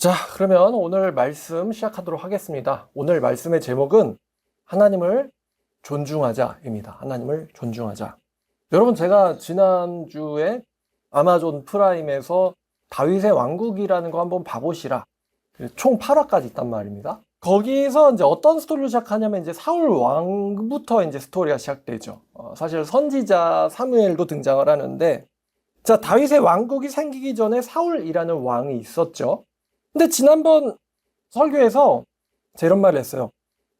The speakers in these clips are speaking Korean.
자, 그러면 오늘 말씀 시작하도록 하겠습니다. 오늘 말씀의 제목은 하나님을 존중하자입니다. 하나님을 존중하자. 여러분, 제가 지난주에 아마존 프라임에서 다윗의 왕국이라는 거 한번 봐보시라. 총 8화까지 있단 말입니다. 거기서 이제 어떤 스토리로 시작하냐면 이제 사울 왕부터 이제 스토리가 시작되죠. 사실 선지자 사무엘도 등장을 하는데, 자, 다윗의 왕국이 생기기 전에 사울이라는 왕이 있었죠. 근데 지난번 설교에서 제가 이런 말을 했어요.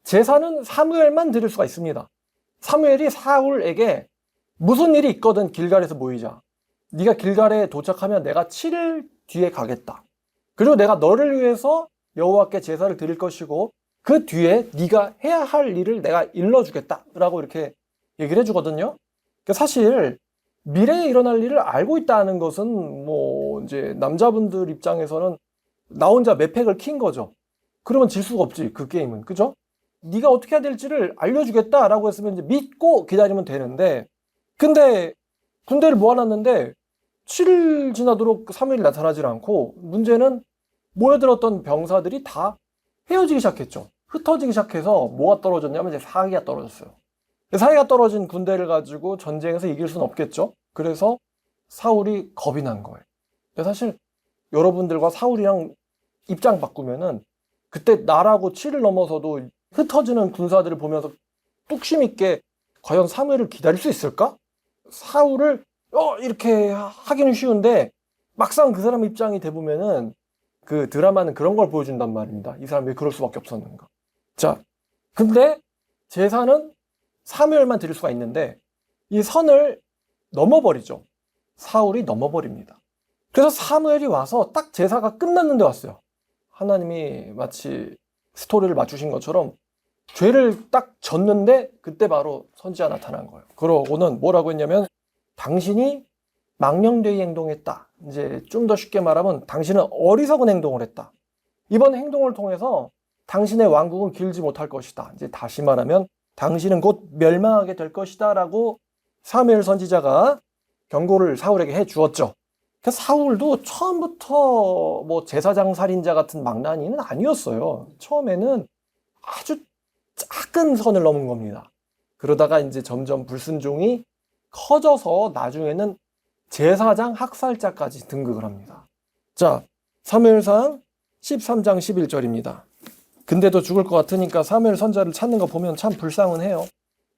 제사는 사무엘만 드릴 수가 있습니다. 사무엘이 사울에게 무슨 일이 있거든 길갈에서 모이자. 네가 길갈에 도착하면 내가 7일 뒤에 가겠다. 그리고 내가 너를 위해서 여호와께 제사를 드릴 것이고 그 뒤에 네가 해야 할 일을 내가 일러주겠다 라고 이렇게 얘기를 해주거든요. 사실 미래에 일어날 일을 알고 있다는 것은 뭐 이제 남자분들 입장에서는 나 혼자 맵팩을 킨 거죠. 그러면 질 수가 없지, 그 게임은. 그죠? 네가 어떻게 해야 될지를 알려주겠다라고 했으면 이제 믿고 기다리면 되는데, 근데 군대를 모아놨는데 7일 지나도록 3일이 나타나질 않고, 문제는 모여들었던 병사들이 다 헤어지기 시작했죠. 흩어지기 시작해서 뭐가 떨어졌냐면 이제 사기가 떨어졌어요. 사기가 떨어진 군대를 가지고 전쟁에서 이길 수는 없겠죠. 그래서 사울이 겁이 난 거예요. 사실 여러분들과 사울이랑 입장 바꾸면은 그때 나라고 7을 넘어서도 흩어지는 군사들을 보면서 뚝심 있게 과연 사무엘을 기다릴 수 있을까? 사울을 이렇게 하기는 쉬운데 막상 그 사람 입장이 돼보면은 그 드라마는 그런 걸 보여준단 말입니다. 이 사람이 왜 그럴 수밖에 없었는가. 자, 근데 제사는 사무엘만 드릴 수가 있는데 이 선을 넘어버리죠. 사울이 넘어버립니다. 그래서 사무엘이 와서 딱 제사가 끝났는데 왔어요. 하나님이 마치 스토리를 맞추신 것처럼 죄를 딱 졌는데 그때 바로 선지자 나타난 거예요. 그러고는 뭐라고 했냐면 당신이 망령되이 행동했다. 이제 좀 더 쉽게 말하면 당신은 어리석은 행동을 했다. 이번 행동을 통해서 당신의 왕국은 길지 못할 것이다. 이제 다시 말하면 당신은 곧 멸망하게 될 것이다 라고 사무엘 선지자가 경고를 사울에게 해 주었죠. 사울도 처음부터 뭐 제사장 살인자 같은 망나니는 아니었어요. 처음에는 아주 작은 선을 넘은 겁니다. 그러다가 이제 점점 불순종이 커져서 나중에는 제사장 학살자까지 등극을 합니다. 자, 사무엘상 13장 11절입니다. 근데도 죽을 것 같으니까 사무엘 선자를 찾는 거 보면 참 불쌍은 해요.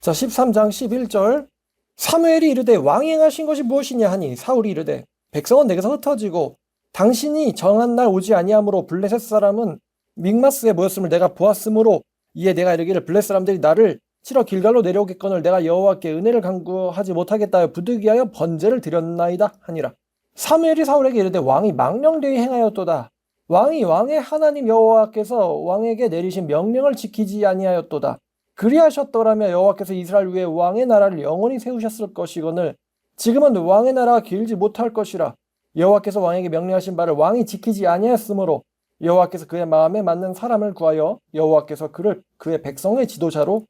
자, 13장 11절. 사무엘이 이르되 왕이 행하신 것이 무엇이냐 하니 사울이 이르되 백성은 내게서 흩어지고 당신이 정한 날 오지 아니하므로 블레셋 사람은 믹마스에 모였음을 내가 보았으므로 이에 내가 이르기를 블레셋 사람들이 나를 치러 길갈로 내려오겠거늘 내가 여호와께 은혜를 간구하지 못하겠다 하여 부득이하여 번제를 드렸나이다 하니라. 사무엘이 사울에게 이르되 왕이 망령되이 행하였도다. 왕이 왕의 하나님 여호와께서 왕에게 내리신 명령을 지키지 아니하였도다. 그리하셨더라면 여호와께서 이스라엘 위에 왕의 나라를 영원히 세우셨을 것이거늘 지금은 왕의 나라가 길지 못할 것이라. 여호와께서 왕에게 명령하신 바를 왕이 지키지 아니하였으므로 여호와께서 그의 마음에 맞는 사람을 구하여 여호와께서 그를 그의 백성의 지도자로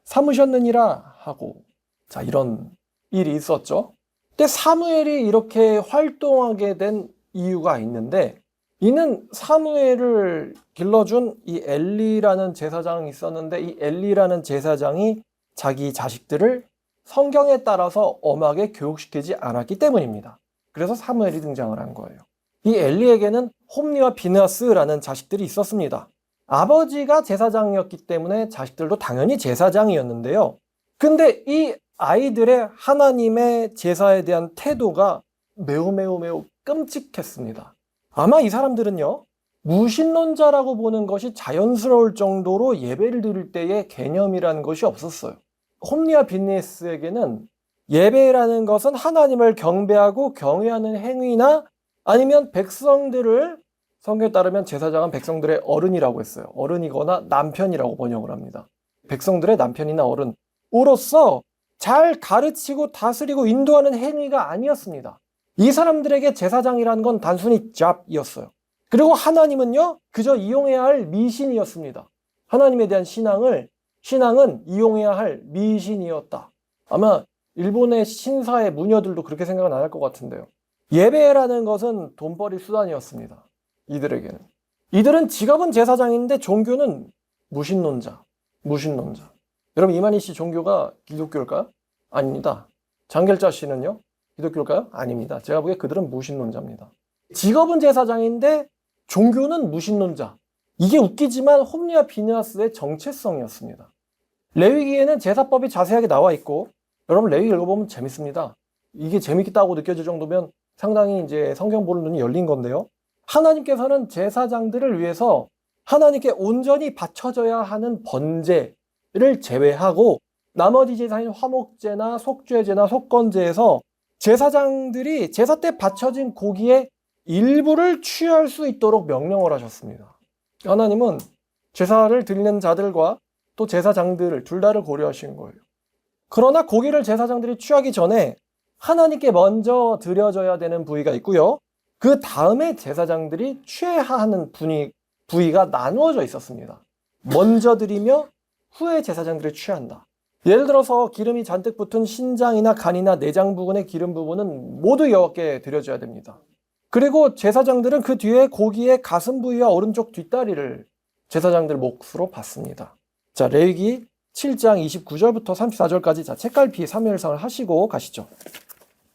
삼으셨느니라 하고. 자, 이런 일이 있었죠. 근데 사무엘이 이렇게 활동하게 된 이유가 있는데, 이는 사무엘을 길러준 이 엘리라는 제사장이 있었는데 이 엘리라는 제사장이 자기 자식들을 성경에 따라서 엄하게 교육시키지 않았기 때문입니다. 그래서 사무엘이 등장을 한 거예요. 이 엘리에게는 홈리와 비느하스라는 자식들이 있었습니다. 아버지가 제사장이었기 때문에 자식들도 당연히 제사장이었는데요. 근데 이 아이들의 하나님의 제사에 대한 태도가 매우 끔찍했습니다. 아마 이 사람들은요, 무신론자라고 보는 것이 자연스러울 정도로 예배를 드릴 때의 개념이라는 것이 없었어요. 홈리와 비느하스에게는 예배라는 것은 하나님을 경배하고 경외하는 행위나 아니면 백성들을, 성경에 따르면 제사장은 백성들의 어른이라고 했어요. 어른이거나 남편이라고 번역을 합니다. 백성들의 남편이나 어른으로서 잘 가르치고 다스리고 인도하는 행위가 아니었습니다. 이 사람들에게 제사장이라는 건 단순히 잡이었어요. 그리고 하나님은요, 그저 이용해야 할 미신이었습니다. 하나님에 대한 신앙은 이용해야 할 미신이었다. 아마 일본의 신사의 무녀들도 그렇게 생각은 안 할 것 같은데요. 예배라는 것은 돈벌이 수단이었습니다. 이들에게는. 이들은 직업은 제사장인데 종교는 무신론자. 여러분, 이만희 씨 종교가 기독교일까요? 아닙니다. 장결자 씨는요? 기독교일까요? 아닙니다. 제가 보기에 그들은 무신론자입니다. 직업은 제사장인데 종교는 무신론자. 이게 웃기지만 홈리와 비느하스의 정체성이었습니다. 레위기에는 제사법이 자세하게 나와 있고, 여러분 레위기 읽어보면 재밌습니다. 이게 재밌다고 느껴질 정도면 상당히 이제 성경 보는 눈이 열린 건데요. 하나님께서는 제사장들을 위해서 하나님께 온전히 바쳐져야 하는 번제를 제외하고 나머지 제사인 화목제나 속죄제나 속건제에서 제사장들이 제사 때 바쳐진 고기의 일부를 취할 수 있도록 명령을 하셨습니다. 하나님은 제사를 드리는 자들과 또 제사장들을 둘 다를 고려하신 거예요. 그러나 고기를 제사장들이 취하기 전에 하나님께 먼저 드려져야 되는 부위가 있고요. 그 다음에 제사장들이 취해야 하는 부위가 나누어져 있었습니다. 먼저 드리며 후에 제사장들이 취한다. 예를 들어서 기름이 잔뜩 붙은 신장이나 간이나 내장 부분의 기름 부분은 모두 여호와께 드려져야 됩니다. 그리고 제사장들은 그 뒤에 고기의 가슴 부위와 오른쪽 뒷다리를 제사장들 몫으로 받습니다. 자, 레위기 7장 29절부터 34절까지 자, 책갈피 3일상을 하시고 가시죠.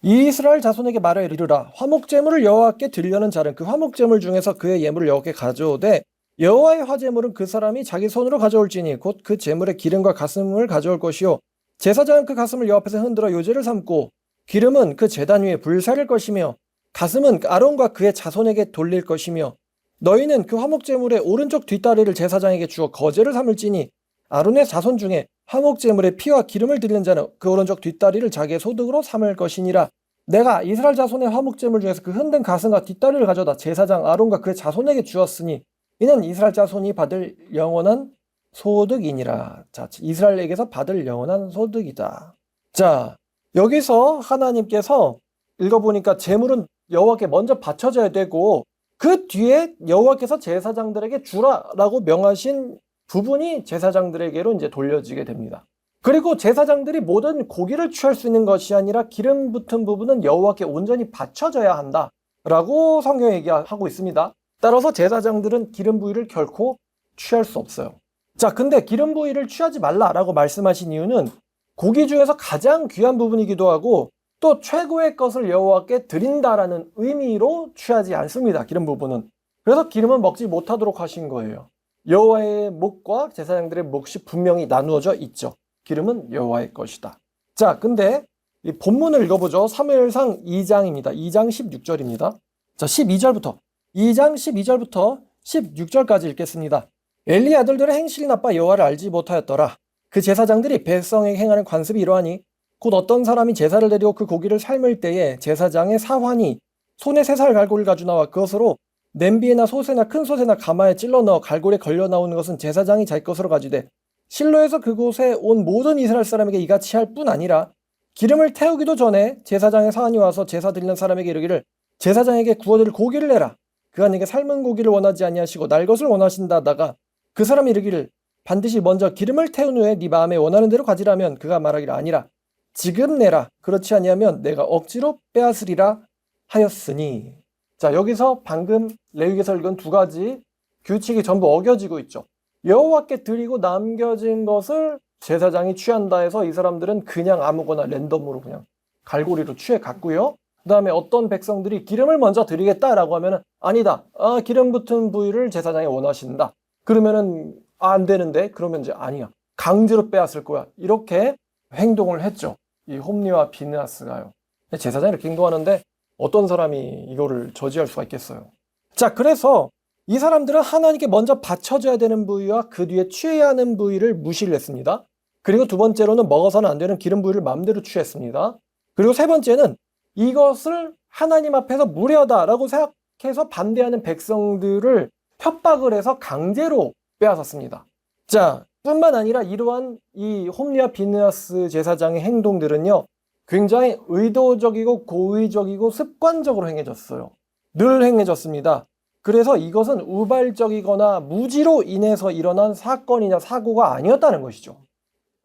이스라엘 자손에게 말하여 이르라. 화목제물을 여호와께 드리려는 자는 그 화목제물 중에서 그의 예물을 여호와께 가져오되 여호와의 화제물은 그 사람이 자기 손으로 가져올지니 곧 그 제물의 기름과 가슴을 가져올 것이요 제사장은 그 가슴을 여호와 앞에서 흔들어 요제를 삼고 기름은 그 제단 위에 불사를 것이며 가슴은 아론과 그의 자손에게 돌릴 것이며 너희는 그 화목제물의 오른쪽 뒷다리를 제사장에게 주어 거제를 삼을지니 아론의 자손 중에 화목제물의 피와 기름을 드리는 자는 그 오른쪽 뒷다리를 자기의 소득으로 삼을 것이니라. 내가 이스라엘 자손의 화목제물 중에서 그 흔든 가슴과 뒷다리를 가져다 제사장 아론과 그의 자손에게 주었으니 이는 이스라엘 자손이 받을 영원한 소득이니라. 자, 이스라엘에게서 받을 영원한 소득이다. 자, 여기서 하나님께서 읽어보니까 제물은 여호와께 먼저 바쳐져야 되고 그 뒤에 여호와께서 제사장들에게 주라라고 명하신 부분이 제사장들에게로 이제 돌려지게 됩니다. 그리고 제사장들이 모든 고기를 취할 수 있는 것이 아니라 기름 붙은 부분은 여호와께 온전히 바쳐져야 한다라고 성경에 얘기하고 있습니다. 따라서 제사장들은 기름 부위를 결코 취할 수 없어요. 자, 근데 기름 부위를 취하지 말라라고 말씀하신 이유는 고기 중에서 가장 귀한 부분이기도 하고 또 최고의 것을 여호와께 드린다라는 의미로 취하지 않습니다. 기름 부분은. 그래서 기름은 먹지 못하도록 하신 거예요. 여호와의 몫과 제사장들의 몫이 분명히 나누어져 있죠. 기름은 여호와의 것이다. 자, 근데 이 본문을 읽어보죠. 사무엘상 2장입니다. 2장 16절입니다. 자, 2장 12절부터 16절까지 읽겠습니다. 엘리 아들들의 행실이 나빠 여호와를 알지 못하였더라. 그 제사장들이 백성에게 행하는 관습이 이러하니 곧 어떤 사람이 제사를 드리고 그 고기를 삶을 때에 제사장의 사환이 손에 새살 갈고리를 가져 나와 그것으로 냄비에나 솥에나 큰 솥에나 가마에 찔러 넣어 갈고리에 걸려 나오는 것은 제사장이 자기 것으로 가지되 실로에서 그곳에 온 모든 이스라엘 사람에게 이같이 할 뿐 아니라 기름을 태우기도 전에 제사장의 사환이 와서 제사 드리는 사람에게 이르기를 제사장에게 구워드릴 고기를 내라. 그가 네게 삶은 고기를 원하지 아니하시고 날 것을 원하신다다가 그 사람이 이르기를 반드시 먼저 기름을 태운 후에 네 마음에 원하는 대로 가지라면 그가 말하기를 아니라 지금 내라. 그렇지 아니하면 내가 억지로 빼앗으리라 하였으니. 자, 여기서 방금 레위기에서 읽은 두 가지 규칙이 전부 어겨지고 있죠. 여호와께 드리고 남겨진 것을 제사장이 취한다 해서 이 사람들은 그냥 아무거나 랜덤으로 그냥 갈고리로 취해 갔고요. 그 다음에 어떤 백성들이 기름을 먼저 드리겠다라고 하면은 아니다. 기름 붙은 부위를 제사장이 원하신다. 그러면은 안 되는데 그러면 이제 아니야. 강제로 빼앗을 거야. 이렇게 행동을 했죠. 이 홈리와 비느하스가요. 제사장이 이렇게 행동하는데 어떤 사람이 이거를 저지할 수가 있겠어요. 자, 그래서 이 사람들은 하나님께 먼저 바쳐줘야 되는 부위와 그 뒤에 취해야 하는 부위를 무시를 했습니다. 그리고 두 번째로는 먹어서는 안 되는 기름 부위를 마음대로 취했습니다. 그리고 세 번째는 이것을 하나님 앞에서 무례하다라고 생각해서 반대하는 백성들을 협박을 해서 강제로 빼앗았습니다. 자, 뿐만 아니라 이러한 이 홈리와 비느하스 제사장의 행동들은요, 굉장히 의도적이고 고의적이고 습관적으로 행해졌어요. 늘 행해졌습니다. 그래서 이것은 우발적이거나 무지로 인해서 일어난 사건이나 사고가 아니었다는 것이죠.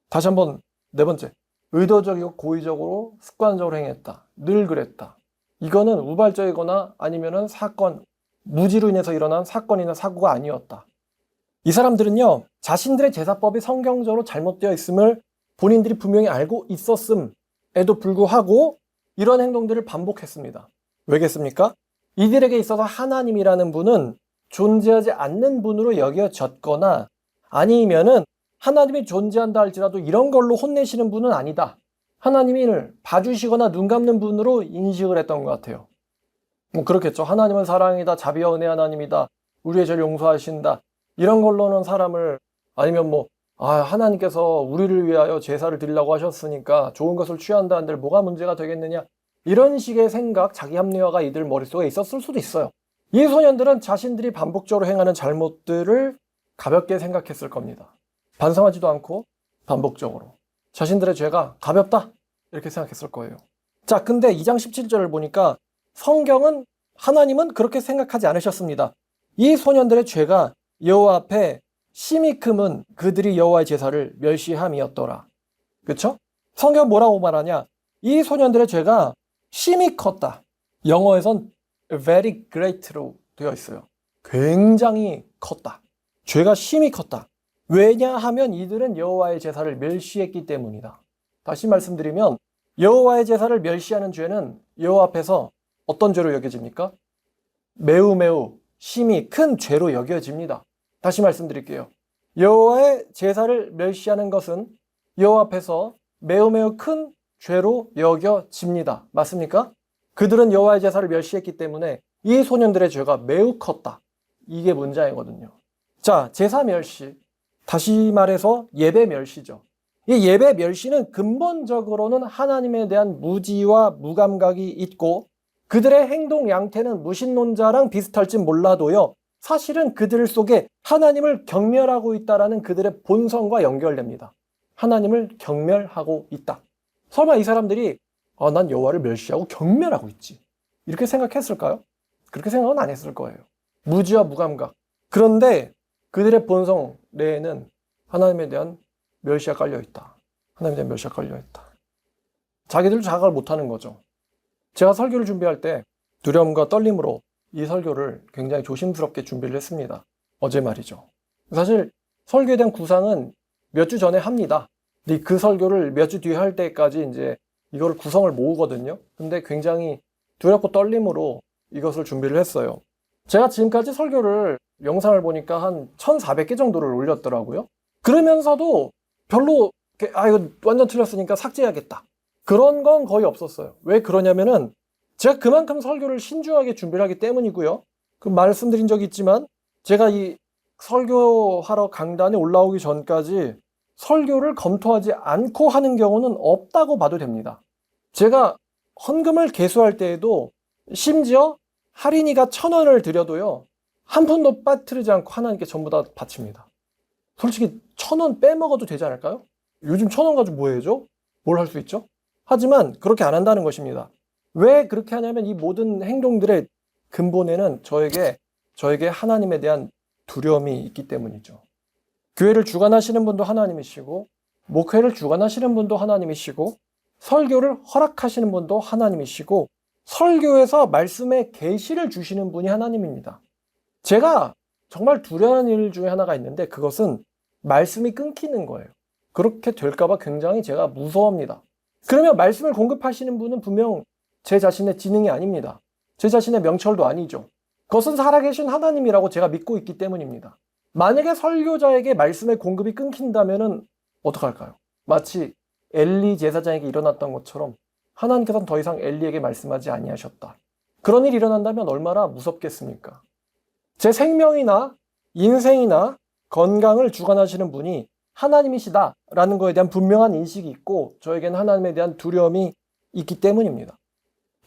다시 한번 네 번째, 의도적이고 고의적으로 습관적으로 행했다. 늘 그랬다. 이거는 우발적이거나 아니면은 사건, 무지로 인해서 일어난 사건이나 사고가 아니었다. 이 사람들은요, 자신들의 제사법이 성경적으로 잘못되어 있음을 본인들이 분명히 알고 있었음에도 불구하고 이런 행동들을 반복했습니다. 왜겠습니까? 이들에게 있어서 하나님이라는 분은 존재하지 않는 분으로 여겨졌거나 아니면은 하나님이 존재한다 할지라도 이런 걸로 혼내시는 분은 아니다. 하나님을 봐주시거나 눈 감는 분으로 인식을 했던 것 같아요. 뭐 그렇겠죠. 하나님은 사랑이다, 자비와 은혜 하나님이다, 우리의 죄를 용서하신다. 이런 걸로는 사람을, 아니면 뭐 하나님께서 우리를 위하여 제사를 드리려고 하셨으니까 좋은 것을 취한다 한들 뭐가 문제가 되겠느냐, 이런 식의 생각, 자기 합리화가 이들 머릿속에 있었을 수도 있어요. 이 소년들은 자신들이 반복적으로 행하는 잘못들을 가볍게 생각했을 겁니다. 반성하지도 않고 반복적으로 자신들의 죄가 가볍다 이렇게 생각했을 거예요. 자, 근데 2장 17절을 보니까 성경은, 하나님은 그렇게 생각하지 않으셨습니다. 이 소년들의 죄가 여호와 앞에 심히 크면 그들이 여호와의 제사를 멸시함이었더라. 그렇죠? 성경 뭐라고 말하냐? 이 소년들의 죄가 심히 컸다. 영어에선 very great로 되어 있어요. 굉장히 컸다. 죄가 심히 컸다. 왜냐하면 이들은 여호와의 제사를 멸시했기 때문이다. 다시 말씀드리면 여호와의 제사를 멸시하는 죄는 여호와 앞에서 어떤 죄로 여겨집니까? 매우 매우 심히 큰 죄로 여겨집니다. 다시 말씀드릴게요. 여호와의 제사를 멸시하는 것은 여호와 앞에서 매우 매우 큰 죄로 여겨집니다. 맞습니까? 그들은 여호와의 제사를 멸시했기 때문에 이 소년들의 죄가 매우 컸다. 이게 문제거든요. 자, 제사 멸시. 다시 말해서 예배 멸시죠. 이 예배 멸시는 근본적으로는 하나님에 대한 무지와 무감각이 있고 그들의 행동 양태는 무신론자랑 비슷할진 몰라도요, 사실은 그들 속에 하나님을 경멸하고 있다라는 그들의 본성과 연결됩니다. 하나님을 경멸하고 있다. 설마 이 사람들이 난 여호와를 멸시하고 경멸하고 있지, 이렇게 생각했을까요? 그렇게 생각은 안 했을 거예요. 무지와 무감각. 그런데 그들의 본성 내에는 하나님에 대한 멸시가 깔려있다. 하나님에 대한 멸시가 깔려있다. 자기들도 자각을 못하는 거죠. 제가 설교를 준비할 때 두려움과 떨림으로 이 설교를 굉장히 조심스럽게 준비를 했습니다. 어제 말이죠. 사실 설교에 대한 구상은 몇 주 전에 합니다. 근데 그 설교를 몇 주 뒤에 할 때까지 이제 이거를 구성을 모으거든요. 근데 굉장히 두렵고 떨림으로 이것을 준비를 했어요. 제가 지금까지 설교를, 영상을 보니까 한 1,400개 정도를 올렸더라고요. 그러면서도 별로 이거 완전 틀렸으니까 삭제해야겠다, 그런 건 거의 없었어요. 왜 그러냐면은 제가 그만큼 설교를 신중하게 준비를 하기 때문이고요. 그 말씀드린 적이 있지만 제가 이 설교하러 강단에 올라오기 전까지 설교를 검토하지 않고 하는 경우는 없다고 봐도 됩니다. 제가 헌금을 계수할 때에도 심지어 할인이가 1,000원을 드려도요, 한 푼도 빠뜨리지 않고 하나님께 전부 다 바칩니다. 솔직히 1,000원 빼먹어도 되지 않을까요? 요즘 1,000원 가지고 뭐 해죠? 뭘 할 수 있죠? 하지만 그렇게 안 한다는 것입니다. 왜 그렇게 하냐면 이 모든 행동들의 근본에는 저에게 하나님에 대한 두려움이 있기 때문이죠. 교회를 주관하시는 분도 하나님이시고, 목회를 주관하시는 분도 하나님이시고, 설교를 허락하시는 분도 하나님이시고, 설교에서 말씀의 계시를 주시는 분이 하나님입니다. 제가 정말 두려워하는 일 중에 하나가 있는데 그것은 말씀이 끊기는 거예요. 그렇게 될까봐 굉장히 제가 무서워합니다. 그러면 말씀을 공급하시는 분은 분명 제 자신의 지능이 아닙니다. 제 자신의 명철도 아니죠. 그것은 살아계신 하나님이라고 제가 믿고 있기 때문입니다. 만약에 설교자에게 말씀의 공급이 끊긴다면 어떡할까요? 마치 엘리 제사장에게 일어났던 것처럼 하나님께서는 더 이상 엘리에게 말씀하지 아니하셨다. 그런 일이 일어난다면 얼마나 무섭겠습니까? 제 생명이나 인생이나 건강을 주관하시는 분이 하나님이시다라는 것에 대한 분명한 인식이 있고 저에게는 하나님에 대한 두려움이 있기 때문입니다.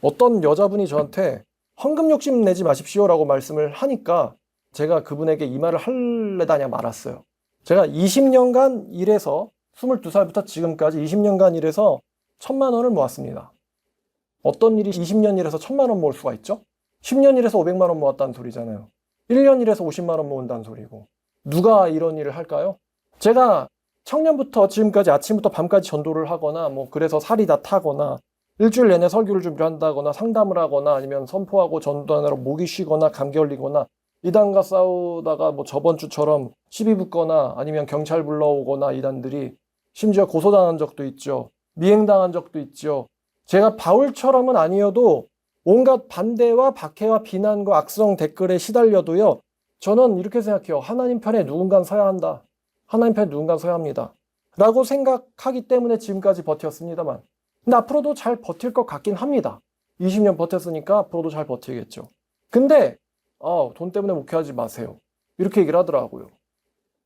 어떤 여자분이 저한테 헌금 욕심 내지 마십시오라고 말씀을 하니까 제가 그분에게 이 말을 할래다냐 말았어요. 제가 20년간 일해서 22살부터 지금까지 20년간 일해서 1,000만 원을 모았습니다. 어떤 일이 20년 일해서 1,000만 원 모을 수가 있죠? 10년 일해서 500만 원 모았다는 소리잖아요. 1년 일해서 50만 원 모은다는 소리고. 누가 이런 일을 할까요? 제가 청년부터 지금까지 아침부터 밤까지 전도를 하거나 그래서 살이 다 타거나 일주일 내내 설교를 준비를 한다거나 상담을 하거나 아니면 선포하고 전도하느라 목이 쉬거나 감기 걸리거나 이단과 싸우다가 뭐 저번 주처럼 시비 붙거나 아니면 경찰 불러오거나 이단들이 심지어 고소당한 적도 있죠. 미행당한 적도 있죠. 제가 바울처럼은 아니어도 온갖 반대와 박해와 비난과 악성 댓글에 시달려도요. 저는 이렇게 생각해요. 하나님 편에 누군가 서야 한다. 하나님 편에 누군가 서야 합니다. 라고 생각하기 때문에 지금까지 버텼습니다만. 근데 앞으로도 잘 버틸 것 같긴 합니다. 20년 버텼으니까 앞으로도 잘 버티겠죠. 근데 돈 때문에 목회하지 마세요. 이렇게 얘기를 하더라고요.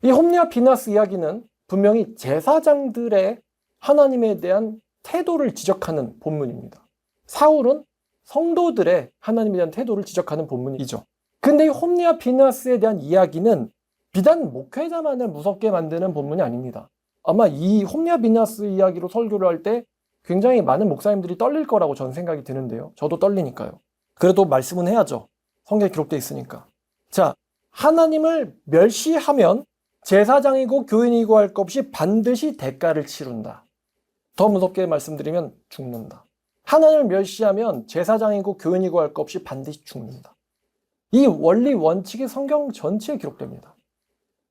이 홈리와 비나스 이야기는 분명히 제사장들의 하나님에 대한 태도를 지적하는 본문입니다. 사울은 성도들의 하나님에 대한 태도를 지적하는 본문이죠. 근데 이 홈리와 비나스에 대한 이야기는 비단 목회자만을 무섭게 만드는 본문이 아닙니다. 아마 이 홈리와 비나스 이야기로 설교를 할 때 굉장히 많은 목사님들이 떨릴 거라고 저는 생각이 드는데요. 저도 떨리니까요. 그래도 말씀은 해야죠. 성경에 기록되어 있으니까. 자, 하나님을 멸시하면 제사장이고 교인이고 할 것 없이 반드시 대가를 치른다. 더 무섭게 말씀드리면 죽는다. 하나님을 멸시하면 제사장이고 교인이고 할 것 없이 반드시 죽는다. 이 원리 원칙이 성경 전체에 기록됩니다.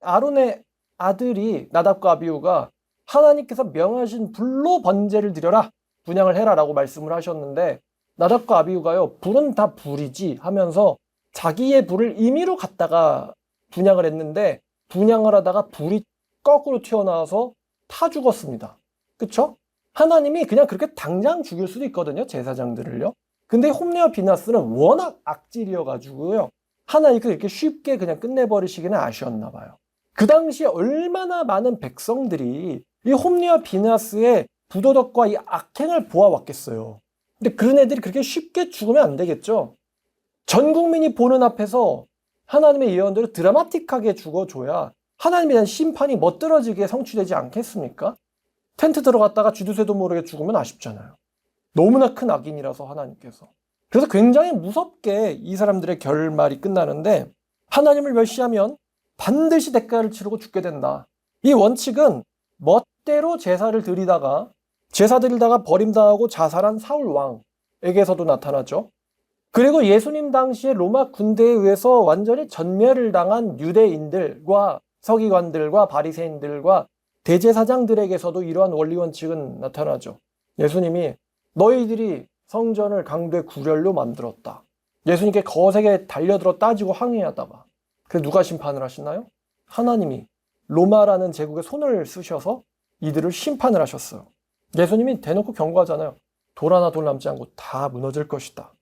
아론의 아들이 나답과 아비후가 하나님께서 명하신 불로 번제를 드려라, 분향을 해라 라고 말씀을 하셨는데 나답과 아비후가요, 불은 다 불이지 하면서 자기의 불을 임의로 갖다가 분향을 했는데 분향을 하다가 불이 거꾸로 튀어나와서 타 죽었습니다. 그쵸? 하나님이 그냥 그렇게 당장 죽일 수도 있거든요, 제사장들을요. 근데 홈리와 비나스는 워낙 악질이어가지고요, 하나님께서 이렇게 쉽게 그냥 끝내버리시기는 아쉬웠나 봐요. 그 당시에 얼마나 많은 백성들이 이 홈리와 비나스의 부도덕과 이 악행을 보아왔겠어요. 근데 그런 애들이 그렇게 쉽게 죽으면 안 되겠죠. 전 국민이 보는 앞에서 하나님의 예언대로 드라마틱하게 죽어줘야 하나님에 대한 심판이 멋들어지게 성취되지 않겠습니까? 텐트 들어갔다가 쥐두새도 모르게 죽으면 아쉽잖아요. 너무나 큰 악인이라서 하나님께서. 그래서 굉장히 무섭게 이 사람들의 결말이 끝나는데 하나님을 멸시하면 반드시 대가를 치르고 죽게 된다. 이 원칙은 멋대로 제사 드리다가 버림당하고 자살한 사울 왕에게서도 나타나죠. 그리고 예수님 당시에 로마 군대에 의해서 완전히 전멸을 당한 유대인들과 서기관들과 바리새인들과 대제사장들에게서도 이러한 원리 원칙은 나타나죠. 예수님이 너희들이 성전을 강도의 구렬로 만들었다. 예수님께 거세게 달려들어 따지고 항의하다가 그래서 누가 심판을 하시나요? 하나님이 로마라는 제국에 손을 쓰셔서 이들을 심판을 하셨어요. 예수님이 대놓고 경고하잖아요. 돌 하나 돌 남지 않고 다 무너질 것이다.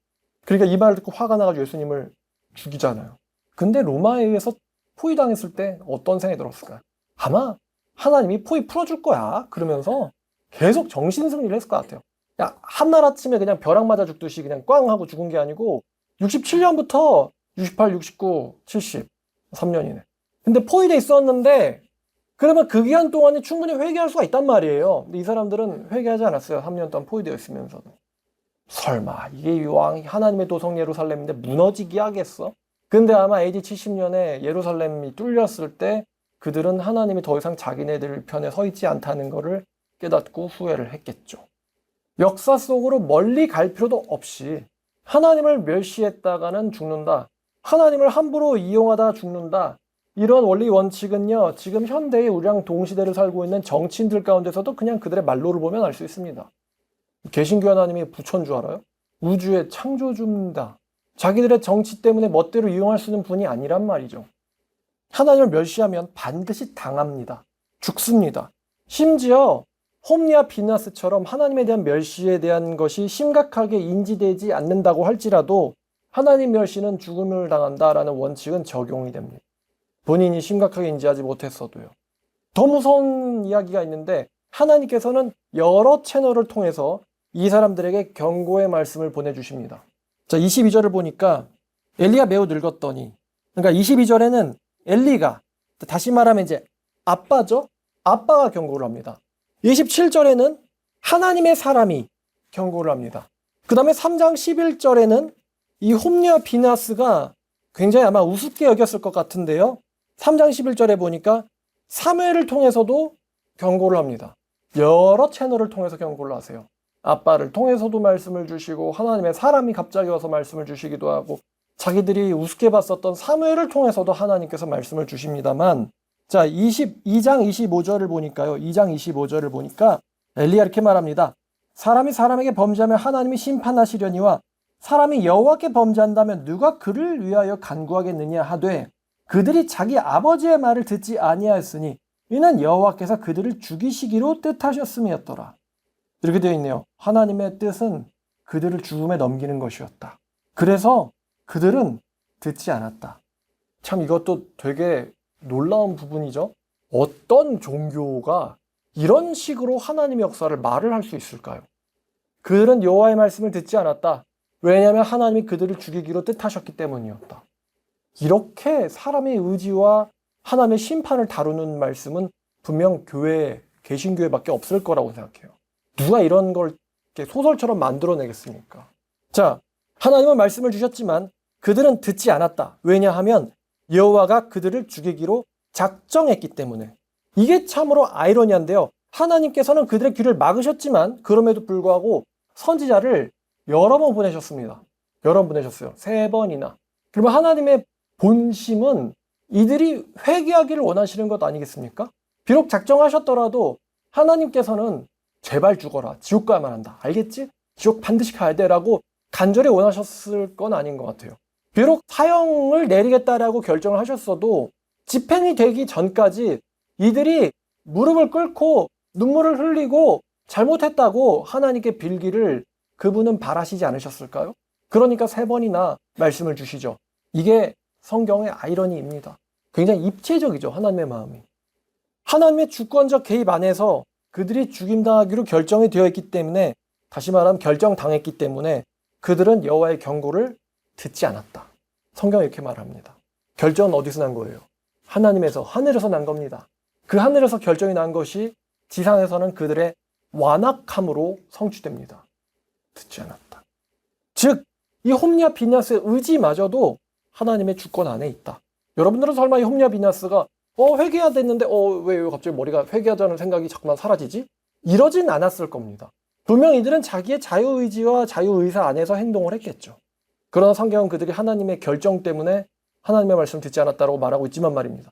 그러니까 이 말을 듣고 화가 나가지고 예수님을 죽이잖아요. 근데 로마에 의해서 포위당했을 때 어떤 생각이 들었을까요? 아마 하나님이 포위 풀어줄 거야 그러면서 계속 정신승리를 했을 것 같아요. 야, 한날 아침에 그냥 벼락 맞아 죽듯이 그냥 꽝 하고 죽은 게 아니고 67년부터 68, 69, 70 3년이네. 근데 포위돼 있었는데 그러면 그 기간 동안에 충분히 회개할 수가 있단 말이에요. 근데 이 사람들은 회개하지 않았어요. 3년 동안 포위되어 있으면서도. 설마 이게 왕 하나님의 도성 예루살렘인데 무너지기 하겠어? 근데 아마 AD 70년에 예루살렘이 뚫렸을 때 그들은 하나님이 더 이상 자기네들 편에 서 있지 않다는 것을 깨닫고 후회를 했겠죠. 역사 속으로 멀리 갈 필요도 없이 하나님을 멸시했다가는 죽는다. 하나님을 함부로 이용하다 죽는다. 이런 원리 원칙은요, 지금 현대의 우리랑 동시대를 살고 있는 정치인들 가운데서도 그냥 그들의 말로를 보면 알 수 있습니다. 개신교 하나님이 부처인 줄 알아요? 우주의 창조주입니다. 자기들의 정치 때문에 멋대로 이용할 수 있는 분이 아니란 말이죠. 하나님을 멸시하면 반드시 당합니다. 죽습니다. 심지어 홈리와 비나스처럼 하나님에 대한 멸시에 대한 것이 심각하게 인지되지 않는다고 할지라도 하나님 멸시는 죽음을 당한다라는 원칙은 적용이 됩니다. 본인이 심각하게 인지하지 못했어도요. 더 무서운 이야기가 있는데 하나님께서는 여러 채널을 통해서 이 사람들에게 경고의 말씀을 보내주십니다. 자, 22절을 보니까 엘리가 매우 늙었더니, 그러니까 22절에는 엘리가, 다시 말하면 이제 아빠죠? 아빠가 경고를 합니다. 27절에는 하나님의 사람이 경고를 합니다. 그 다음에 3장 11절에는 이 홈리와 비나스가 굉장히 아마 우습게 여겼을 것 같은데요. 3장 11절에 보니까 사무엘을 통해서도 경고를 합니다. 여러 채널을 통해서 경고를 하세요. 아빠를 통해서도 말씀을 주시고 하나님의 사람이 갑자기 와서 말씀을 주시기도 하고 자기들이 우습게 봤었던 사무엘을 통해서도 하나님께서 말씀을 주십니다만 자 22장 25절을 보니까요. 2장 25절을 보니까 엘리야 이렇게 말합니다. 사람이 사람에게 범죄하면 하나님이 심판하시려니와 사람이 여호와께 범죄한다면 누가 그를 위하여 간구하겠느냐 하되 그들이 자기 아버지의 말을 듣지 아니하였으니 이는 여호와께서 그들을 죽이시기로 뜻하셨음이었더라. 이렇게 되어 있네요. 하나님의 뜻은 그들을 죽음에 넘기는 것이었다. 그래서 그들은 듣지 않았다. 참 이것도 되게 놀라운 부분이죠. 어떤 종교가 이런 식으로 하나님의 역사를 말을 할 수 있을까요? 그들은 여호와의 말씀을 듣지 않았다. 왜냐하면 하나님이 그들을 죽이기로 뜻하셨기 때문이었다. 이렇게 사람의 의지와 하나님의 심판을 다루는 말씀은 분명 교회, 개신교회밖에 없을 거라고 생각해요. 누가 이런 걸 이렇게 소설처럼 만들어내겠습니까? 자, 하나님은 말씀을 주셨지만 그들은 듣지 않았다. 왜냐하면 여호와가 그들을 죽이기로 작정했기 때문에. 이게 참으로 아이러니한데요. 하나님께서는 그들의 귀를 막으셨지만 그럼에도 불구하고 선지자를 여러 번 보내셨습니다. 여러 번 보내셨어요. 3번이나. 그러면 하나님의 본심은 이들이 회개하기를 원하시는 것 아니겠습니까? 비록 작정하셨더라도 하나님께서는 제발 죽어라. 지옥 가야만 한다. 알겠지? 지옥 반드시 가야 돼. 라고 간절히 원하셨을 건 아닌 것 같아요. 비록 사형을 내리겠다라고 결정을 하셨어도 집행이 되기 전까지 이들이 무릎을 꿇고 눈물을 흘리고 잘못했다고 하나님께 빌기를 그분은 바라시지 않으셨을까요? 그러니까 3번이나 말씀을 주시죠. 이게 성경의 아이러니입니다. 굉장히 입체적이죠. 하나님의 마음이. 하나님의 주권적 개입 안에서 그들이 죽임당하기로 결정이 되어 있기 때문에 다시 말하면 결정당했기 때문에 그들은 여호와의 경고를 듣지 않았다. 성경이 이렇게 말합니다. 결정은 어디서 난 거예요? 하나님에서, 하늘에서 난 겁니다. 그 하늘에서 결정이 난 것이 지상에서는 그들의 완악함으로 성취됩니다. 듣지 않았다. 즉, 이 홈리아 비냐스의 의지마저도 하나님의 주권 안에 있다. 여러분들은 설마 이 홈리아 비냐스가 회개해야 됐는데 왜 갑자기 머리가 회개하자는 생각이 자꾸만 사라지지? 이러진 않았을 겁니다. 분명 이들은 자기의 자유의지와 자유의사 안에서 행동을 했겠죠. 그러나 성경은 그들이 하나님의 결정 때문에 하나님의 말씀 듣지 않았다고 말하고 있지만 말입니다.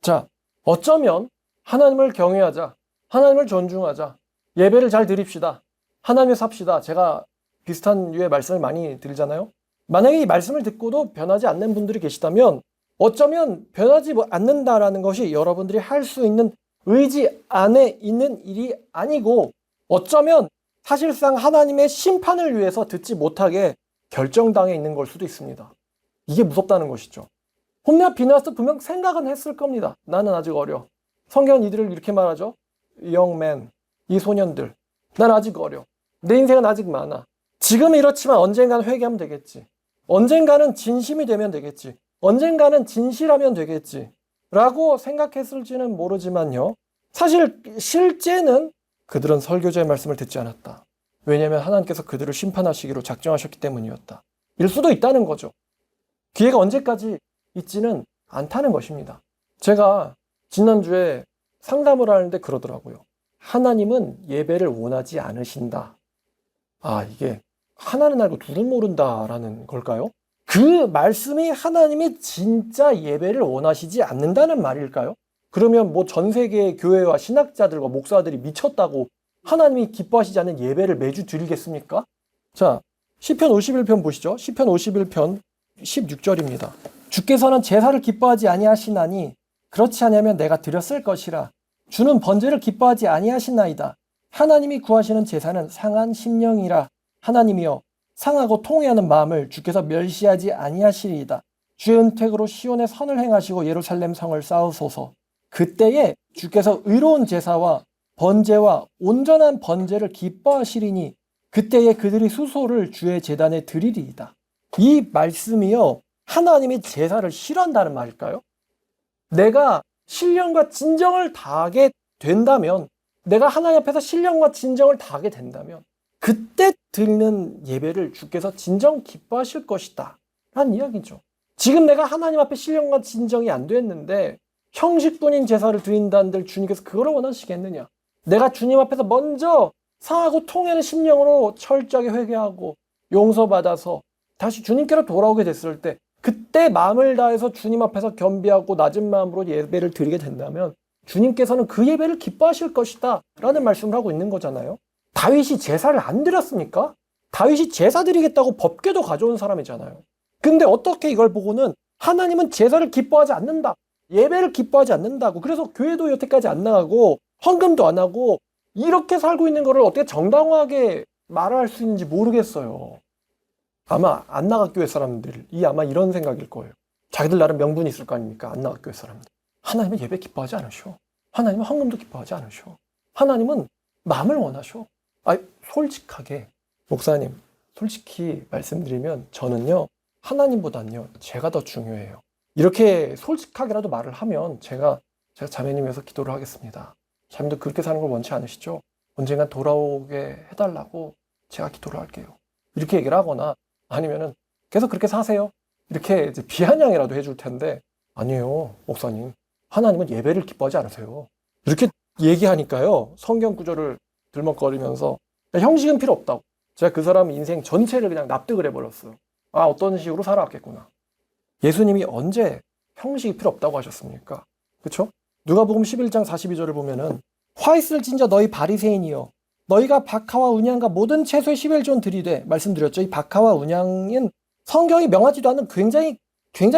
자, 어쩌면 하나님을 경외하자, 하나님을 존중하자, 예배를 잘 드립시다, 하나님에서 삽시다. 제가 비슷한 류의 말씀을 많이 드리잖아요. 만약에 이 말씀을 듣고도 변하지 않는 분들이 계시다면 어쩌면 변하지 않는다라는 것이 여러분들이 할 수 있는 의지 안에 있는 일이 아니고 어쩌면 사실상 하나님의 심판을 위해서 듣지 못하게 결정당해 있는 걸 수도 있습니다. 이게 무섭다는 것이죠. 홈리아 비나스 분명 생각은 했을 겁니다. 나는 아직 어려. 성경은 이들을 이렇게 말하죠. young man, 이 소년들. 난 아직 어려. 내 인생은 아직 많아. 지금은 이렇지만 언젠가는 회개하면 되겠지. 언젠가는 진심이 되면 되겠지. 언젠가는 진실하면 되겠지. 라고 생각했을지는 모르지만요. 사실 실제는 그들은 설교자의 말씀을 듣지 않았다. 왜냐하면 하나님께서 그들을 심판하시기로 작정하셨기 때문이었다. 일 수도 있다는 거죠. 기회가 언제까지 있지는 않다는 것입니다. 제가 지난주에 상담을 하는데 그러더라고요. 하나님은 예배를 원하지 않으신다. 이게 하나는 알고 둘은 모른다라는 걸까요? 그 말씀이 하나님이 진짜 예배를 원하시지 않는다는 말일까요? 그러면 전 세계의 교회와 신학자들과 목사들이 미쳤다고 하나님이 기뻐하시지 않는 예배를 매주 드리겠습니까? 자, 시편 51편 보시죠. 시편 51편 16절입니다. 주께서는 제사를 기뻐하지 아니하시나니 그렇지 아니하면 내가 드렸을 것이라. 주는 번제를 기뻐하지 아니하시나이다. 하나님이 구하시는 제사는 상한 심령이라. 하나님이여 상하고 통회하는 마음을 주께서 멸시하지 아니하시리이다. 주의 은택으로 시온의 선을 행하시고 예루살렘 성을 쌓으소서. 그때에 주께서 의로운 제사와 번제와 온전한 번제를 기뻐하시리니 그때에 그들이 수소를 주의 제단에 드리리이다. 이 말씀이요, 하나님이 제사를 싫어한다는 말일까요? 내가 신령과 진정을 다하게 된다면, 내가 하나님 앞에서 신령과 진정을 다하게 된다면 그때 드리는 예배를 주께서 진정 기뻐하실 것이다 라는 이야기죠. 지금 내가 하나님 앞에 신령과 진정이 안 됐는데 형식뿐인 제사를 드린다는데 주님께서 그거를 원하시겠느냐? 내가 주님 앞에서 먼저 상하고 통해는 심령으로 철저하게 회개하고 용서받아서 다시 주님께로 돌아오게 됐을 때 그때 마음을 다해서 주님 앞에서 겸비하고 낮은 마음으로 예배를 드리게 된다면 주님께서는 그 예배를 기뻐하실 것이다 라는 말씀을 하고 있는 거잖아요. 다윗이 제사를 안 드렸습니까? 다윗이 제사 드리겠다고 법궤도 가져온 사람이잖아요. 근데 어떻게 이걸 보고는 하나님은 제사를 기뻐하지 않는다, 예배를 기뻐하지 않는다고, 그래서 교회도 여태까지 안 나가고 헌금도 안 하고 이렇게 살고 있는 거를 어떻게 정당하게 말할 수 있는지 모르겠어요. 아마 안 나가 교회 사람들이 아마 이런 생각일 거예요. 자기들 나름 명분이 있을 거 아닙니까? 안 나가 교회 사람들. 하나님은 예배 기뻐하지 않으셔. 하나님은 헌금도 기뻐하지 않으셔. 하나님은 마음을 원하셔. 솔직하게 목사님, 솔직히 말씀드리면 저는요, 하나님보다는요 제가 더 중요해요. 이렇게 솔직하게라도 말을 하면 제가 자매님 위해서 기도를 하겠습니다. 자매님도 그렇게 사는 걸 원치 않으시죠? 언젠간 돌아오게 해달라고 제가 기도를 할게요. 이렇게 얘기를 하거나 아니면은 계속 그렇게 사세요, 이렇게 이제 비아냥이라도 해줄 텐데, 아니에요 목사님, 하나님은 예배를 기뻐하지 않으세요. 이렇게 얘기하니까요, 성경 구절을 들먹거리면서 형식은 필요 없다고, 제가 그 사람 인생 전체를 그냥 납득을 해버렸어요. 어떤 식으로 살아왔겠구나. 예수님이 언제 형식이 필요 없다고 하셨습니까? 그렇죠? 누가복음 11장 42절을 보면은 화 있을 진저 너희 바리새인이여, 너희가 박하와 은양과 모든 채소의 11조는 드리되, 말씀드렸죠. 이 박하와 은양은 성경이 명하지도 않은 굉장히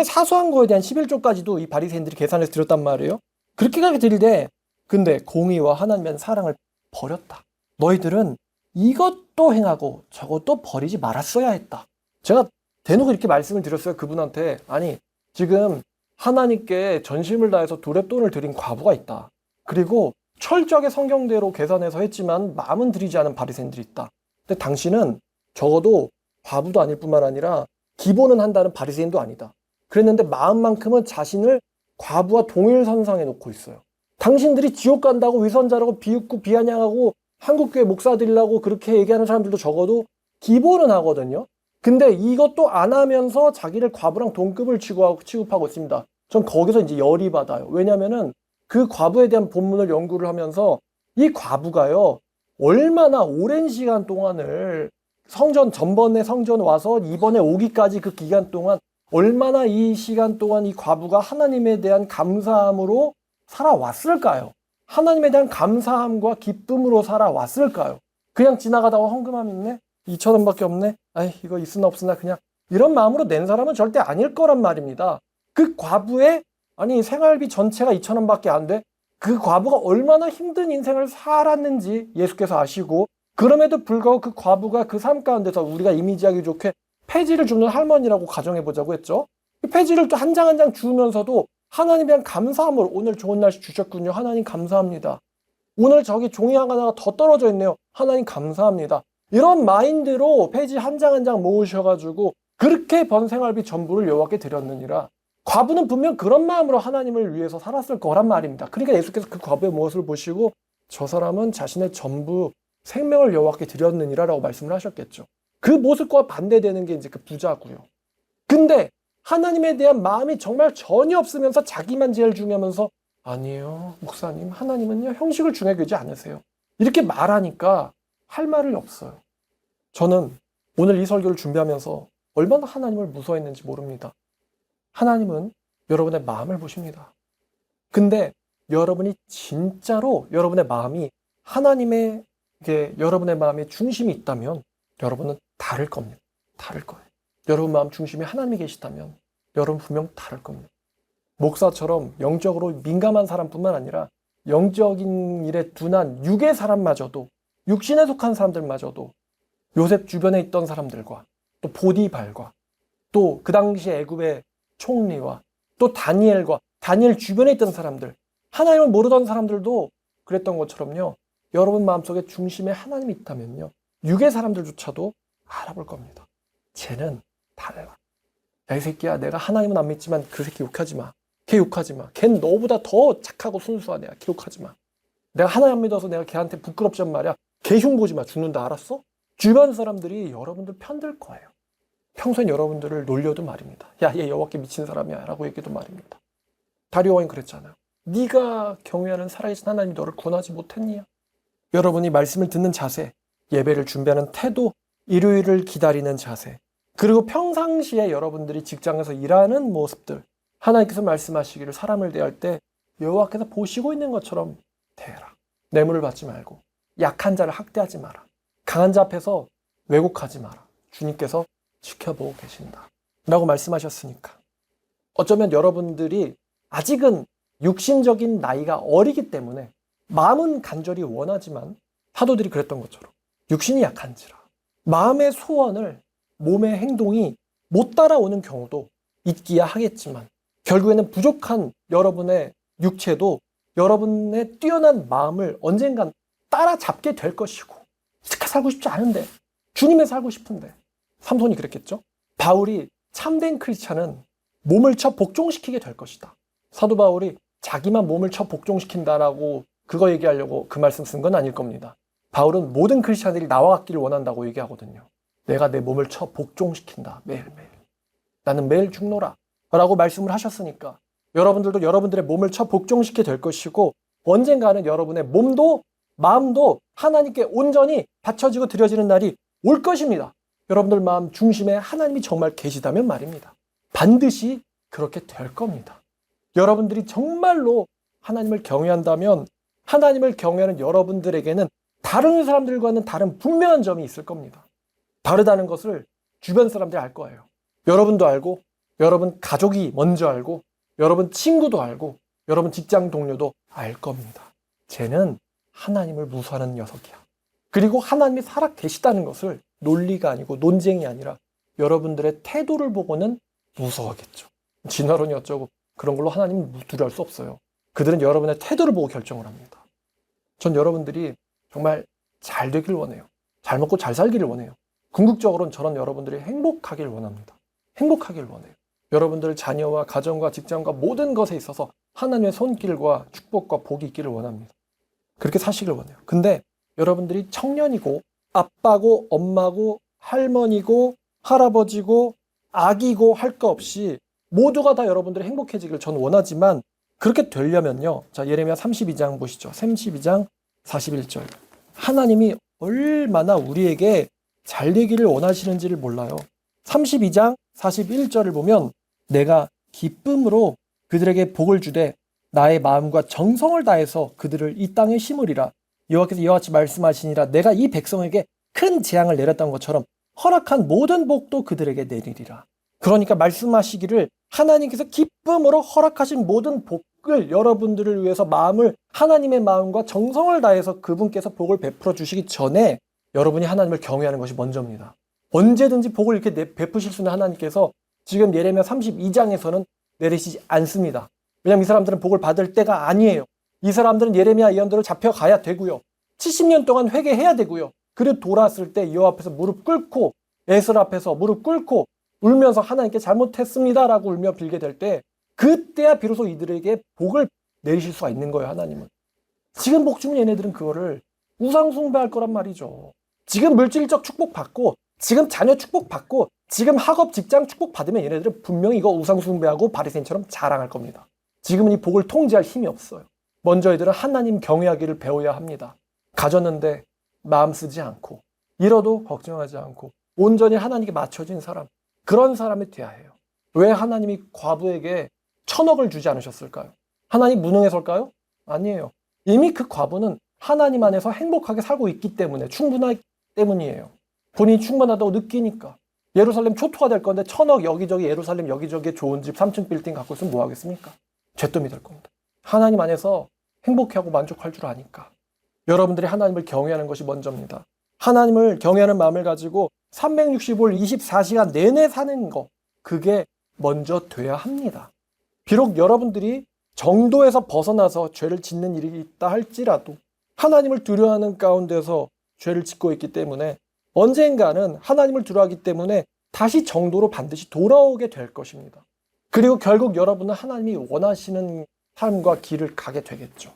사소한 거에 대한 11조까지도 이 바리새인들이 계산해서 드렸단 말이에요. 그렇게까지 드리되, 근데 공의와 하나님의 사랑을 버렸다. 너희들은 이것도 행하고 저것도 버리지 말았어야 했다. 제가 대놓고 이렇게 말씀을 드렸어요, 그분한테. 아니, 지금 하나님께 전심을 다해서 두렙돈을 드린 과부가 있다. 그리고 철저하게 성경대로 계산해서 했지만 마음은 들이지 않은 바리새인들이 있다. 근데 당신은 적어도 과부도 아닐 뿐만 아니라 기본은 한다는 바리새인도 아니다. 그랬는데 마음만큼은 자신을 과부와 동일선상에 놓고 있어요. 당신들이 지옥 간다고 위선자라고 비웃고 비아냥하고 한국교회 목사들이라고 그렇게 얘기하는 사람들도 적어도 기본은 하거든요. 근데 이것도 안 하면서 자기를 과부랑 동급을 취급하고 있습니다. 전 거기서 이제 열이 받아요. 왜냐면은 그 과부에 대한 본문을 연구를 하면서 이 과부가요, 얼마나 오랜 시간 동안을 전번에 성전 와서 이번에 오기까지 그 기간 동안 얼마나 이 시간 동안 이 과부가 하나님에 대한 감사함으로 살아왔을까요? 하나님에 대한 감사함과 기쁨으로 살아왔을까요? 그냥 지나가다가 헌금함 있네? 2,000원밖에 없네? 이거 있으나 없으나 그냥, 이런 마음으로 낸 사람은 절대 아닐 거란 말입니다. 그 과부의 생활비 전체가 2,000원밖에 안 돼? 그 과부가 얼마나 힘든 인생을 살았는지 예수께서 아시고, 그럼에도 불구하고 그 과부가 그 삶 가운데서 우리가 이미지하기 좋게 폐지를 주는 할머니라고 가정해보자고 했죠. 폐지를 또 한 장 한 장 주면서도 하나님에 대한 감사함으로, 오늘 좋은 날씨 주셨군요, 하나님 감사합니다. 오늘 저기 종이 하나가 더 떨어져 있네요, 하나님 감사합니다. 이런 마인드로 폐지 한 장 한 장 모으셔가지고 그렇게 번 생활비 전부를 여호와께 드렸느니라. 과부는 분명 그런 마음으로 하나님을 위해서 살았을 거란 말입니다. 그러니까 예수께서 그 과부의 모습을 보시고 저 사람은 자신의 전부 생명을 여호와께 드렸느니라 라고 말씀을 하셨겠죠. 그 모습과 반대되는 게 이제 그 부자고요. 근데 하나님에 대한 마음이 정말 전혀 없으면서 자기만 제일 중요하면서, 아니에요 목사님, 하나님은요 형식을 중요하게 여기지 않으세요, 이렇게 말하니까 할 말이 없어요. 저는 오늘 이 설교를 준비하면서 얼마나 하나님을 무서워했는지 모릅니다. 하나님은 여러분의 마음을 보십니다. 근데 여러분이 진짜로 여러분의 마음이 여러분의 마음에 중심이 있다면 여러분은 다를 겁니다. 다를 거예요. 여러분 마음 중심에 하나님이 계시다면 여러분 분명 다를 겁니다. 목사처럼 영적으로 민감한 사람뿐만 아니라 영적인 일에 둔한 육의 사람마저도, 육신에 속한 사람들마저도, 요셉 주변에 있던 사람들과 또 보디발과 또 그 당시 애굽의 총리와 또 다니엘 주변에 있던 사람들, 하나님을 모르던 사람들도 그랬던 것처럼요, 여러분 마음속에 중심에 하나님이 있다면요 육의 사람들조차도 알아볼 겁니다. 쟤는 달라. 야, 이 새끼야, 내가 하나님은 안 믿지만 그 새끼 욕하지 마. 걔 욕하지 마. 걔는 너보다 더 착하고 순수한 애야. 걔 욕하지 마. 내가 하나님 안 믿어서 내가 걔한테 부끄럽단 말이야. 걔 흉보지 마. 죽는다, 알았어? 주변 사람들이 여러분들 편들 거예요. 평소엔 여러분들을 놀려도 말입니다. 야, 얘 여호와께 미친 사람이야 라고 얘기도 말입니다. 다리 왕이 그랬잖아요. 네가 경외하는 살아계신 하나님이 너를 구원하지 못했니야? 여러분이 말씀을 듣는 자세, 예배를 준비하는 태도, 일요일을 기다리는 자세, 그리고 평상시에 여러분들이 직장에서 일하는 모습들, 하나님께서 말씀하시기를 사람을 대할 때 여호와께서 보시고 있는 것처럼 대해라. 뇌물을 받지 말고 약한 자를 학대하지 마라. 강한 자 앞에서 왜곡하지 마라. 주님께서 지켜보고 계신다 라고 말씀하셨으니까 어쩌면 여러분들이 아직은 육신적인 나이가 어리기 때문에 마음은 간절히 원하지만 사도들이 그랬던 것처럼 육신이 약한지라 마음의 소원을 몸의 행동이 못 따라오는 경우도 있기야 하겠지만 결국에는 부족한 여러분의 육체도 여러분의 뛰어난 마음을 언젠간 따라잡게 될 것이고 이렇게 살고 싶지 않은데 주님에 살고 싶은데 삼손이 그랬겠죠. 바울이 참된 크리스찬은 몸을 쳐 복종시키게 될 것이다. 사도 바울이 자기만 몸을 쳐 복종시킨다라고 그거 얘기하려고 그 말씀 쓴 건 아닐 겁니다. 바울은 모든 크리스찬들이 나와 같기를 원한다고 얘기하거든요. 내가 내 몸을 쳐 복종시킨다. 매일매일. 나는 매일 죽노라 라고 말씀을 하셨으니까 여러분들도 여러분들의 몸을 쳐 복종시키게 될 것이고 언젠가는 여러분의 몸도 마음도 하나님께 온전히 바쳐지고 드려지는 날이 올 것입니다. 여러분들 마음 중심에 하나님이 정말 계시다면 말입니다. 반드시 그렇게 될 겁니다. 여러분들이 정말로 하나님을 경외한다면 하나님을 경외하는 여러분들에게는 다른 사람들과는 다른 분명한 점이 있을 겁니다. 다르다는 것을 주변 사람들이 알 거예요. 여러분도 알고 여러분 가족이 먼저 알고 여러분 친구도 알고 여러분 직장 동료도 알 겁니다. 쟤는 하나님을 무시하는 녀석이야. 그리고 하나님이 살아 계시다는 것을 논리가 아니고 논쟁이 아니라 여러분들의 태도를 보고는 무서워하겠죠. 진화론이 어쩌고 그런 걸로 하나님은 두려워할 수 없어요. 그들은 여러분의 태도를 보고 결정을 합니다. 전 여러분들이 정말 잘 되길 원해요. 잘 먹고 잘 살기를 원해요. 궁극적으로는 저는 여러분들이 행복하길 원합니다. 행복하길 원해요. 여러분들 자녀와 가정과 직장과 모든 것에 있어서 하나님의 손길과 축복과 복이 있기를 원합니다. 그렇게 사시길 원해요. 근데 여러분들이 청년이고 아빠고 엄마고 할머니고 할아버지고 아기고 할 거 없이 모두가 다 여러분들이 행복해지길 저는 원하지만 그렇게 되려면요. 자, 예레미야 32장 보시죠. 32장 41절. 하나님이 얼마나 우리에게 잘 되기를 원하시는지를 몰라요. 32장 41절을 보면 내가 기쁨으로 그들에게 복을 주되 나의 마음과 정성을 다해서 그들을 이 땅에 심으리라. 여호와께서 이와 같이 말씀하시니라. 내가 이 백성에게 큰 재앙을 내렸던 것처럼 허락한 모든 복도 그들에게 내리리라. 그러니까 말씀하시기를 하나님께서 기쁨으로 허락하신 모든 복을 여러분들을 위해서 마음을 하나님의 마음과 정성을 다해서 그분께서 복을 베풀어 주시기 전에 여러분이 하나님을 경외하는 것이 먼저입니다. 언제든지 복을 이렇게 베푸실 수 있는 하나님께서 지금 예레미야 32장에서는 내리시지 않습니다. 왜냐하면 이 사람들은 복을 받을 때가 아니에요. 이 사람들은 예레미야 예언대로 잡혀가야 되고요. 70년 동안 회개해야 되고요. 그리고 돌아왔을 때 여호와 앞에서 무릎 꿇고 에스라 앞에서 무릎 꿇고 울면서 하나님께 잘못했습니다라고 울며 빌게 될 때 그때야 비로소 이들에게 복을 내리실 수가 있는 거예요. 하나님은. 지금 복 주면 얘네들은 그거를 우상 숭배할 거란 말이죠. 지금 물질적 축복 받고 지금 자녀 축복 받고 지금 학업 직장 축복 받으면 얘네들은 분명히 이거 우상 숭배하고 바리새인처럼 자랑할 겁니다. 지금은 이 복을 통제할 힘이 없어요. 먼저 이들은 하나님 경외하기를 배워야 합니다. 가졌는데 마음 쓰지 않고 잃어도 걱정하지 않고 온전히 하나님께 맞춰진 사람, 그런 사람이 돼야 해요. 왜 하나님이 과부에게 1,000억을 주지 않으셨을까요? 하나님 무능해서일까요? 아니에요. 이미 그 과부는 하나님 안에서 행복하게 살고 있기 때문에 충분하기 때문이에요. 본인이 충분하다고 느끼니까. 예루살렘 초토화 될 건데 1,000억 여기저기 예루살렘 여기저기에 좋은 집 3층 빌딩 갖고 있으면 뭐 하겠습니까? 잿더미 될 겁니다. 하나님 안에서 행복해하고 만족할 줄 아니까. 여러분들이 하나님을 경외하는 것이 먼저입니다. 하나님을 경외하는 마음을 가지고 365일 24시간 내내 사는 거, 그게 먼저 돼야 합니다. 비록 여러분들이 정도에서 벗어나서 죄를 짓는 일이 있다 할지라도 하나님을 두려워하는 가운데서 죄를 짓고 있기 때문에 언젠가는 하나님을 두려워하기 때문에 다시 정도로 반드시 돌아오게 될 것입니다. 그리고 결국 여러분은 하나님이 원하시는 삶과 길을 가게 되겠죠.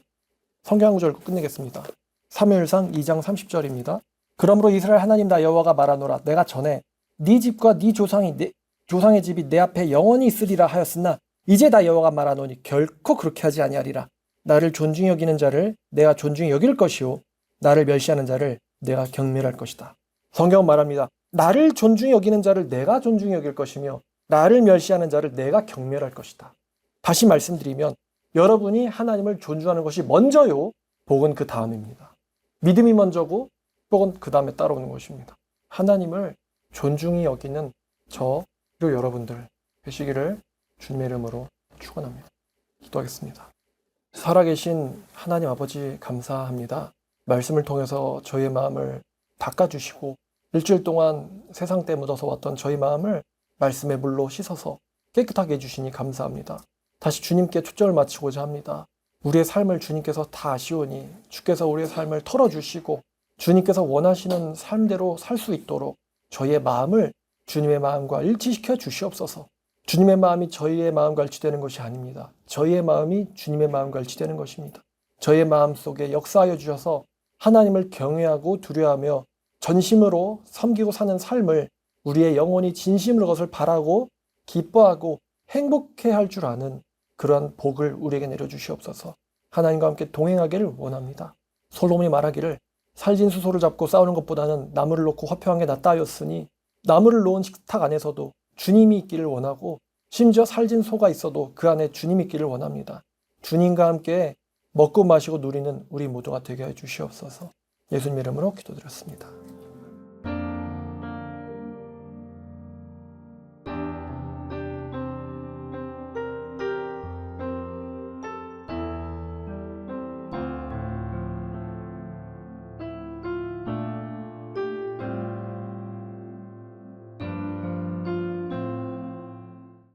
성경 한 구절 읽고 끝내겠습니다. 사무엘상 2장 30절입니다. 그러므로 이스라엘 하나님 나 여호와가 말하노라. 내가 전에 네 집과 네 조상의 집이 내 앞에 영원히 있으리라 하였으나 이제 나 여호와가 말하노니 결코 그렇게 하지 아니하리라. 나를 존중히 여기는 자를 내가 존중히 여길 것이요 나를 멸시하는 자를 내가 경멸할 것이다. 성경은 말합니다. 나를 존중히 여기는 자를 내가 존중히 여길 것이며 나를 멸시하는 자를 내가 경멸할 것이다. 다시 말씀드리면 여러분이 하나님을 존중하는 것이 먼저요, 복은 그 다음입니다. 믿음이 먼저고 복은 그 다음에 따라오는 것입니다. 하나님을 존중히 여기는 저 그리고 여러분들 되시기를 주님의 이름으로 축원합니다. 기도하겠습니다. 살아계신 하나님 아버지 감사합니다. 말씀을 통해서 저희의 마음을 닦아주시고 일주일 동안 세상 때 묻어서 왔던 저희 마음을 말씀의 물로 씻어서 깨끗하게 해주시니 감사합니다. 다시 주님께 초점을 맞추고자 합니다. 우리의 삶을 주님께서 다 아시오니 주께서 우리의 삶을 털어주시고 주님께서 원하시는 삶대로 살 수 있도록 저희의 마음을 주님의 마음과 일치시켜 주시옵소서. 주님의 마음이 저희의 마음과 일치되는 것이 아닙니다. 저희의 마음이 주님의 마음과 일치되는 것입니다. 저희의 마음 속에 역사하여 주셔서 하나님을 경외하고 두려워하며 전심으로 섬기고 사는 삶을 우리의 영혼이 진심으로 그것을 바라고 기뻐하고 행복해할 줄 아는 그러한 복을 우리에게 내려주시옵소서. 하나님과 함께 동행하기를 원합니다. 솔로몬이 말하기를 살진수소를 잡고 싸우는 것보다는 나무를 놓고 화평한 게 낫다 하였으니 나무를 놓은 식탁 안에서도 주님이 있기를 원하고 심지어 살진소가 있어도 그 안에 주님이 있기를 원합니다. 주님과 함께 먹고 마시고 누리는 우리 모두가 되게 해 주시옵소서. 예수님 이름으로 기도드렸습니다.